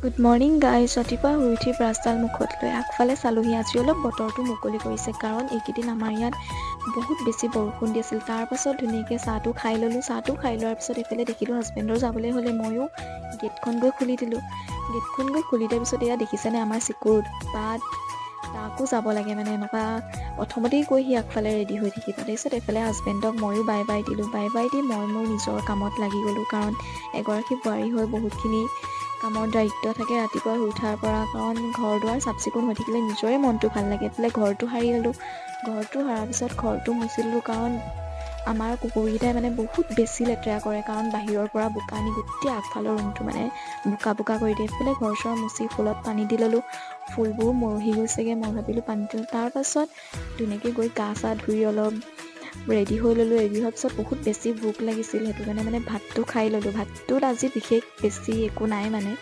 Good morning guys. ৰাতিপুৱা শুই উঠি ব্ৰাছডাল মুখত লৈ আগফালে চালোহি। আজি অলপ বতৰটো মুকলি কৰিছে, কাৰণ এইকেইদিন আমাৰ ইয়াত বহুত বেছি বৰষুণ দি আছিল। তাৰপাছত ধুনীয়াকৈ চাহটো খাই ল'লোঁ। চাহটো খাই লোৱাৰ পিছত এইফালে দেখিলোঁ হাজবেণ্ডৰ যাবলৈ হ'লে, ময়ো গেটখন গৈ খুলি দিলোঁ। গেটখন গৈ খুলি দিয়াৰ পিছত এয়া দেখিছেনে আমাৰ চিকুৰ তাত তাকো যাব লাগে, মানে এনেকুৱা প্ৰথমতেই কৈ সি আগফালে ৰেডি হৈ থাকিব। তাৰপিছত এইফালে হাজবেণ্ডক ময়ো বাই বাই দিলোঁ। বাই বাই দি মই মোৰ নিজৰ কামত লাগি গ'লোঁ, কাৰণ এগৰাকী বোৱাৰী হৈ বহুতখিনি কামৰ দায়িত্ব থাকে ৰাতিপুৱা শুই উঠাৰ পৰা। কাৰণ ঘৰ দুৱাৰ চাফ চিকুণ হৈ থাকিলে নিজৰে মনটো ভাল লাগে। এইফালে ঘৰটো সাৰি ল'লোঁ। ঘৰটো সাৰাৰ পিছত ঘৰটো মুচি ল'লোঁ, কাৰণ আমাৰ কুকুৰকেইটাই মানে বহুত বেছি লেতেৰা কৰে, কাৰণ বাহিৰৰ পৰা বোকা আনি গোটেই আগফালৰ ৰুমটো মানে বোকা বোকা কৰি দিয়ে। এইফালে ঘৰ চৰ মুচি ফুলত পানী দি ল'লোঁ। ফুলবোৰ মৰহি গৈছেগৈ, মই ভাবিলোঁ পানী দিলোঁ। তাৰপাছত ধুনীয়াকৈ গৈ গা চা ধুই অলপ ৰেডি হৈ ল'লোঁ। ৰেডি হোৱাৰ পিছত বহুত বেছি ভোক লাগিছিল, সেইটো কাৰণে মানে ভাতটো খাই ল'লোঁ। ভাতটোত আজি বিশেষ বেছি একো নাই, মানে